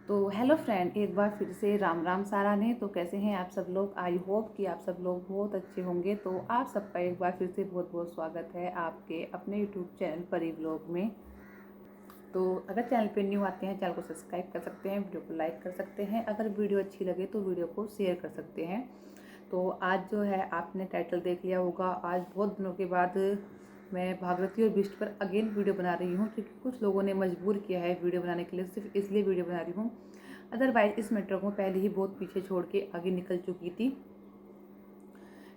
तो hello friend, एक बार फिर से राम राम सारा ने। तो कैसे हैं आप सब लोग? आई होप कि आप सब लोग बहुत अच्छे होंगे। तो आप सबका एक बार फिर से बहुत बहुत स्वागत है आपके अपने यूट्यूब चैनल परी व्लॉग में। तो अगर चैनल पे न्यू आते हैं, चैनल को सब्सक्राइब कर सकते हैं, वीडियो को लाइक कर सकते हैं, अगर वीडियो अच्छी लगे तो वीडियो को शेयर कर सकते हैं। तो आज जो है आपने टाइटल देख लिया होगा, आज बहुत दिनों के बाद मैं भागीरथी और बिष्ट पर अगेन वीडियो बना रही हूँ, क्योंकि कुछ लोगों ने मजबूर किया है वीडियो बनाने के लिए, सिर्फ इसलिए वीडियो बना रही हूँ। अदरवाइज इस मैटर को पहले ही बहुत पीछे छोड़ के आगे निकल चुकी थी।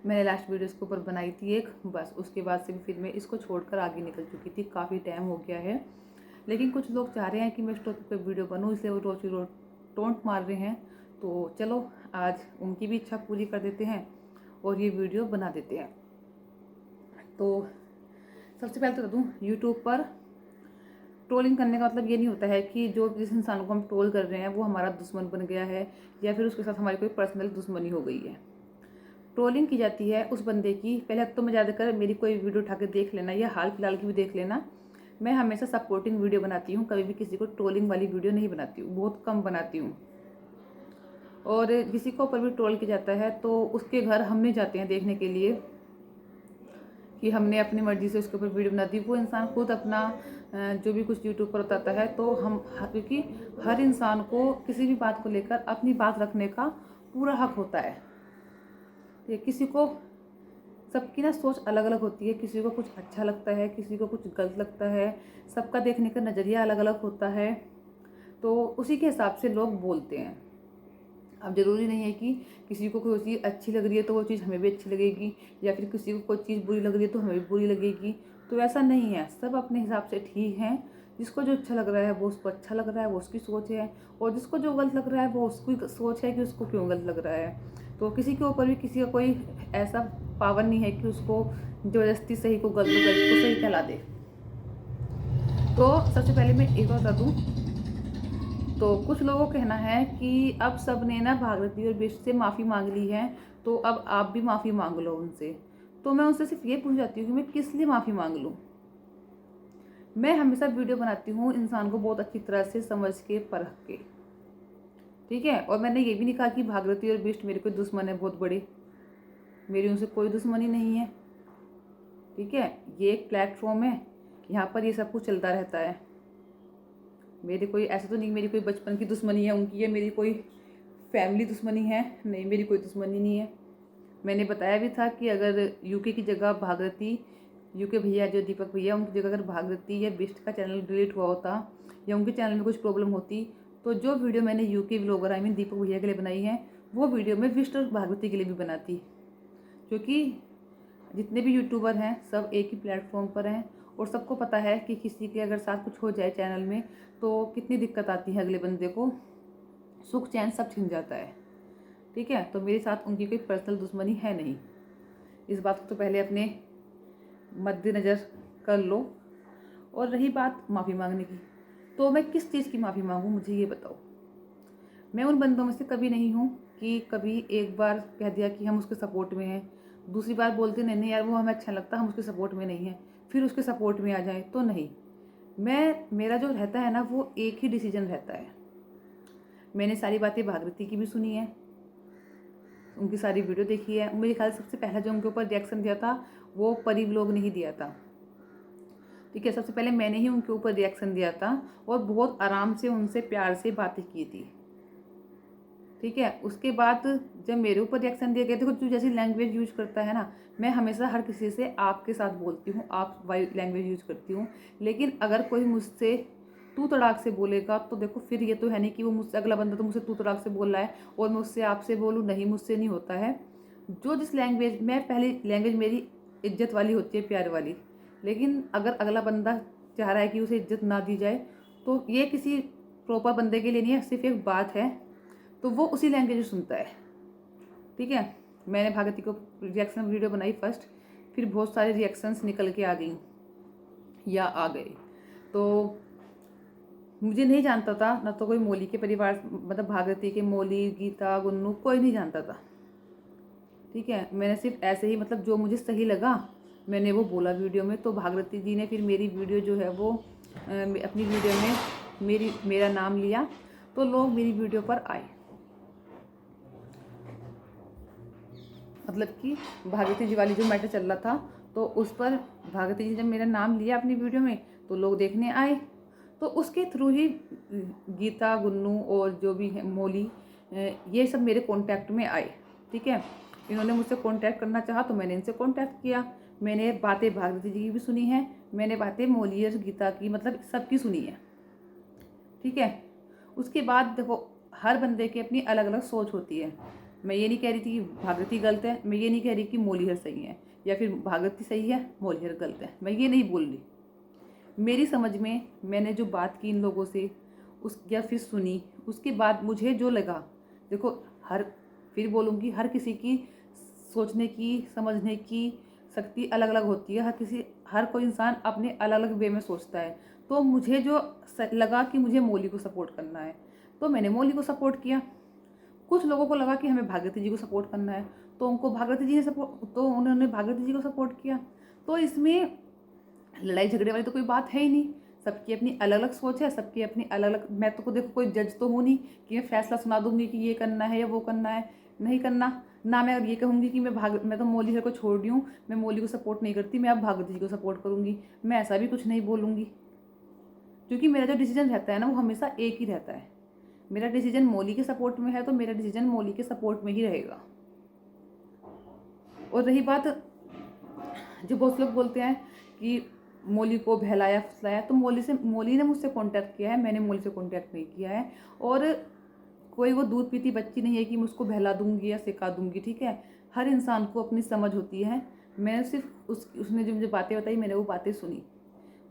मैंने लास्ट वीडियो इसके ऊपर बनाई थी एक, बस उसके बाद से फिर मैं इसको छोड़कर आगे निकल चुकी थी। काफ़ी टाइम हो गया है, लेकिन कुछ लोग चाह रहे हैं कि मैं इस टॉपिक पर वीडियो बनूँ, इसलिए वो रोज टोंट मार रहे हैं। तो चलो आज उनकी भी इच्छा पूरी कर देते हैं और ये वीडियो बना देते हैं। तो सबसे पहले तो बता दूँ, यूट्यूब पर ट्रोलिंग करने का मतलब ये नहीं होता है कि जो जिस इंसान को हम ट्रोल कर रहे हैं वो हमारा दुश्मन बन गया है या फिर उसके साथ हमारी कोई पर्सनल दुश्मनी हो गई है। ट्रोलिंग की जाती है उस बंदे की, पहले तो मैं ज़्यादातर मेरी कोई वीडियो उठा के देख लेना या हाल फिलहाल की भी देख लेना। मैं हमेशा सपोर्टिंग वीडियो बनाती हूँ, कभी भी किसी को ट्रोलिंग वाली वीडियो नहीं बनाती हूँ, बहुत कम बनाती हूँ। और किसी को ऊपर भी ट्रोल किया जाता है तो उसके घर हम नहीं जाते हैं देखने के लिए कि हमने अपनी मर्ज़ी से उसके ऊपर वीडियो बना दी। वो इंसान खुद अपना जो भी कुछ यूट्यूब पर बताता है, तो हम, क्योंकि हर इंसान को किसी भी बात को लेकर अपनी बात रखने का पूरा हक होता है। तो किसी को, सबकी ना सोच अलग अलग होती है, किसी को कुछ अच्छा लगता है, किसी को कुछ गलत लगता है, सबका देखने का नज़रिया अलग अलग होता है। तो उसी के हिसाब से लोग बोलते हैं। अब ज़रूरी नहीं है कि किसी को कोई चीज़ अच्छी लग रही है तो वो चीज़ हमें भी अच्छी लगेगी, या फिर किसी को कोई चीज़ बुरी लग रही है तो हमें भी बुरी लगेगी। तो ऐसा नहीं है, सब अपने हिसाब से ठीक हैं। जिसको जो अच्छा लग रहा है वो उसको अच्छा लग रहा है, वो उसकी सोच है। और जिसको जो गलत लग रहा है वो उसकी सोच है कि उसको क्यों गलत लग रहा है। तो किसी के ऊपर भी किसी का कोई ऐसा पावर नहीं है कि उसको ज़बरदस्ती सही को गलत, गलत को सही कहला दे। तो सबसे पहले मैं एक बात बता दूँ, तो कुछ लोगों का कहना है कि अब सब ने ना भागीरथी और बिष्ट से माफ़ी मांग ली है, तो अब आप भी माफ़ी मांग लो उनसे। तो मैं उनसे सिर्फ ये पूछ जाती हूँ कि मैं किस लिए माफ़ी मांग लूँ। मैं हमेशा वीडियो बनाती हूँ इंसान को बहुत अच्छी तरह से समझ के, परख के, ठीक है। और मैंने ये भी नहीं कहा कि भागीरथी और बिष्ट मेरे कोई दुश्मन है बहुत बड़े, मेरी उनसे कोई दुश्मनी नहीं है, ठीक है। ये एक प्लेटफॉर्म है, यहाँ पर ये सब कुछ चलता रहता है। मेरी कोई ऐसा तो नहीं मेरी कोई बचपन की दुश्मनी है उनकी, है मेरी कोई फैमिली दुश्मनी है, नहीं, मेरी कोई दुश्मनी नहीं है। मैंने बताया भी था कि अगर यूके की जगह भागीरथी, यूके भैया जो दीपक भैया, उनकी जगह अगर भागीरथी या बिष्ट का चैनल डिलीट हुआ होता या उनके चैनल में कुछ प्रॉब्लम होती, तो जो वीडियो मैंने यूके व्लॉगर आई मीन दीपक भैया के लिए बनाई है, वो वीडियो मैं बिष्ट और भागीरथी के लिए भी बनाती। क्योंकि जितने भी यूट्यूबर हैं सब एक ही प्लेटफॉर्म पर हैं और सबको पता है कि किसी के अगर साथ कुछ हो जाए चैनल में तो कितनी दिक्कत आती है, अगले बंदे को सुख चैन सब छिन जाता है, ठीक है। तो मेरे साथ उनकी कोई पर्सनल दुश्मनी है नहीं, इस बात को तो पहले अपने मद्देनज़र कर लो। और रही बात माफ़ी मांगने की, तो मैं किस चीज़ की माफ़ी मांगूँ मुझे ये बताओ। मैं उन बंदों में से कभी नहीं हूँ कि कभी एक बार कह दिया कि हम उसके सपोर्ट में हैं, दूसरी बार बोलते नहीं नहीं यार वो हमें अच्छा लगता, हम उसके सपोर्ट में नहीं हैं, फिर उसके सपोर्ट में आ जाए, तो नहीं। मेरा जो रहता है ना वो एक ही डिसीजन रहता है। मैंने सारी बातें भागीरथी की भी सुनी है, उनकी सारी वीडियो देखी है। मेरे ख्याल से सबसे पहला जो उनके ऊपर रिएक्शन दिया था वो परी व्लॉग ने ही दिया था, ठीक है। सबसे पहले मैंने ही उनके ऊपर रिएक्शन दिया था और बहुत आराम से उनसे प्यार से बातें की थी, ठीक है। उसके बाद जब मेरे ऊपर रिएक्शन दिया गया, देखो तू जैसी लैंग्वेज यूज करता है ना, मैं हमेशा हर किसी से आपके साथ बोलती हूँ, आप वाई लैंग्वेज यूज करती हूँ। लेकिन अगर कोई मुझसे तू तड़ाक से बोलेगा तो देखो फिर ये तो है नहीं कि वो मुझसे, अगला बंदा तो मुझसे तू तड़ाक से बोल रहा है और मैं उससे आपसे बोलूँ, नहीं, मुझसे नहीं होता है। जो जिस लैंग्वेज, मैं पहली लैंग्वेज मेरी इज्जत वाली होती है, प्यार वाली। लेकिन अगर अगला बंदा चाह रहा है कि उसे इज्जत ना दी जाए, तो ये किसी प्रॉपर बंदे के लिए नहीं है, सिर्फ एक बात है, तो वो उसी लैंग्वेज में सुनता है, ठीक है। मैंने भागीरथी को रिएक्शन वीडियो बनाई फर्स्ट, फिर बहुत सारे रिएक्शंस निकल के आ गई या आ गए। तो मुझे नहीं जानता था ना, तो कोई मौली के परिवार, मतलब भागीरथी के मौली, गीता, गुन्नू, कोई नहीं जानता था, ठीक है। मैंने सिर्फ ऐसे ही, मतलब जो मुझे सही लगा मैंने वो बोला वीडियो में। तो भागीरथी जी ने फिर मेरी वीडियो जो है वो अपनी वीडियो में मेरा नाम लिया। तो लोग मेरी वीडियो पर आए। मतलब कि भागीरथी जी वाली जो मैटर चल रहा था, तो उस पर भागीरथी जी जब मेरा नाम लिया अपनी वीडियो में तो लोग देखने आए। तो उसके थ्रू ही गीता, गुन्नू और जो भी है मौली, ये सब मेरे कांटेक्ट में आए। ठीक है, इन्होंने मुझसे कांटेक्ट करना चाहा तो मैंने इनसे कांटेक्ट किया। मैंने बातें भागीरथी जी की भी सुनी है, मैंने बातें मौली और गीता की, मतलब सबकी सुनी है। ठीक है, उसके बाद देखो हर बंदे की अपनी अलग अलग सोच होती है। मैं ये नहीं कह रही थी कि भागीरथी गलत है, मैं ये नहीं कह रही कि मौलीहर सही है, या फिर भागीरथी सही है मौलीहर गलत है, मैं ये नहीं बोल रही। मेरी समझ में मैंने जो बात की इन लोगों से उस या फिर सुनी, उसके बाद मुझे जो लगा, देखो हर फिर बोलूँगी हर किसी की सोचने की समझने की शक्ति अलग अलग होती है। हर कोई इंसान अपने अलग अलग वे में सोचता है। तो मुझे जो लगा कि मुझे मौली को सपोर्ट करना है तो मैंने मौली को सपोर्ट किया। कुछ लोगों को लगा कि हमें भागीरथी जी को सपोर्ट करना है तो उन्होंने भागीरथी जी को सपोर्ट किया। तो इसमें लड़ाई झगड़े वाली तो कोई बात है ही नहीं। सबकी अपनी अलग अलग सोच है, सबकी अपनी अलग अलग। मैं तो देखो कोई जज तो हूँ नहीं कि मैं फैसला सुना दूंगी कि ये करना है या वो करना है, नहीं करना। ना मैं ये कहूँगी कि मैं तो मौली को छोड़ रही हूँ, मैं मौली को सपोर्ट नहीं करती, मैं अब भागीरथी जी को सपोर्ट करूँगी, मैं ऐसा भी कुछ नहीं बोलूँगी। क्योंकि मेरा जो डिसीजन रहता है ना वो हमेशा एक ही रहता है। मेरा डिसीजन मौली के सपोर्ट में है तो मेरा डिसीजन मौली के सपोर्ट में ही रहेगा। और रही बात, जो बहुत लोग बोलते हैं कि मौली को बहलाया फुसलाया, तो मौली ने मुझसे कांटेक्ट किया है, मैंने मौली से कांटेक्ट नहीं किया है। और कोई वो दूध पीती बच्ची नहीं है कि मैं उसको बहला दूंगी या सिखा दूंगी। ठीक है, हर इंसान को अपनी समझ होती है। मैं सिर्फ उसने जो मुझे बातें बताई मैंने वो बातें सुनी।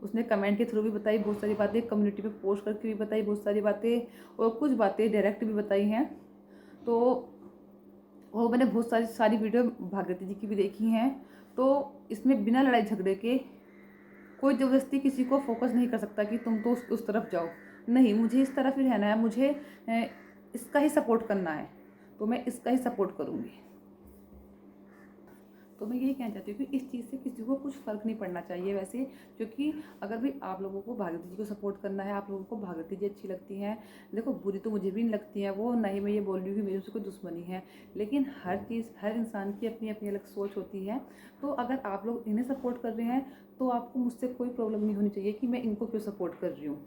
उसने कमेंट के थ्रू भी बताई बहुत सारी बातें, कम्युनिटी पे पोस्ट करके भी बताई बहुत सारी बातें, और कुछ बातें डायरेक्ट भी बताई हैं। तो वो मैंने बहुत सारी वीडियो भागीरथी जी की भी देखी हैं। तो इसमें बिना लड़ाई झगड़े के कोई ज़बरदस्ती किसी को फोकस नहीं कर सकता कि तुम तो उस तरफ जाओ। नहीं, मुझे इस तरफ ही रहना है, मुझे इसका ही सपोर्ट करना है तो मैं इसका ही सपोर्ट करूँगी। तो मैं यही कहना चाहती हूँ कि इस चीज़ से किसी को कुछ फ़र्क नहीं पड़ना चाहिए वैसे। क्योंकि अगर भी आप लोगों को भागीरथी जी को सपोर्ट करना है, आप लोगों को भागीरथी जी अच्छी लगती हैं, देखो बुरी तो मुझे भी नहीं लगती है वो, ना ही मैं ये बोल रही हूँ कि मेरे से कोई दुश्मनी है। लेकिन हर इंसान की अपनी अपनी अलग सोच होती है। तो अगर आप लोग इन्हें सपोर्ट कर रहे हैं तो आपको मुझसे कोई प्रॉब्लम नहीं होनी चाहिए कि मैं इनको क्यों सपोर्ट कर रही हूँ।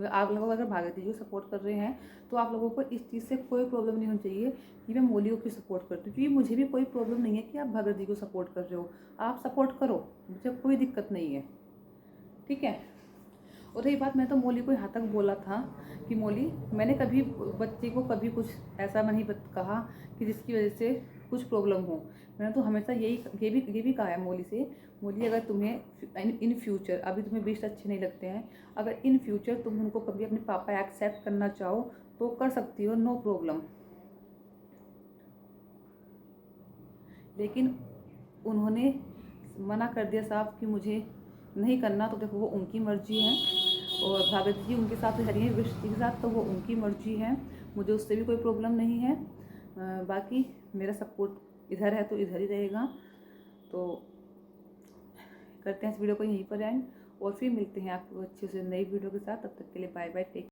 आप लोग अगर भागीरथी जी को सपोर्ट कर रहे हैं तो आप लोगों को इस चीज़ से कोई प्रॉब्लम नहीं होनी चाहिए कि मैं मौली को क्यों सपोर्ट करती हूँ। क्योंकि मुझे भी कोई प्रॉब्लम नहीं है कि आप भागीरथी जी को सपोर्ट कर रहे हो, आप सपोर्ट करो, मुझे कोई दिक्कत नहीं है। ठीक है, और रही बात, मैं तो मौली को यहाँ तक बोला था कि मौली, मैंने कभी बच्चे को कभी कुछ ऐसा नहीं कहा कि जिसकी वजह से कुछ प्रॉब्लम हो। मैंने तो हमेशा ये भी कहा है मौली से, मौली अगर तुम्हें इन फ्यूचर, अभी तुम्हें बेस्ट अच्छे नहीं लगते हैं, अगर इन फ्यूचर तुम उनको कभी अपने पापा एक्सेप्ट करना चाहो तो कर सकती हो, नो प्रॉब्लम। लेकिन उन्होंने मना कर दिया साफ कि मुझे नहीं करना। तो देखो वो उनकी मर्जी है, और भागीरथी जी उनके साथ रह रही है विष्णु के साथ, तो वो उनकी मर्जी है, मुझे उससे भी कोई प्रॉब्लम नहीं है। बाकी मेरा सपोर्ट इधर है तो इधर ही रहेगा। तो करते हैं इस वीडियो को यहीं पर एंड, और फिर मिलते हैं आपको अच्छे से नई वीडियो के साथ। तब तक के लिए बाय बाय, टेक।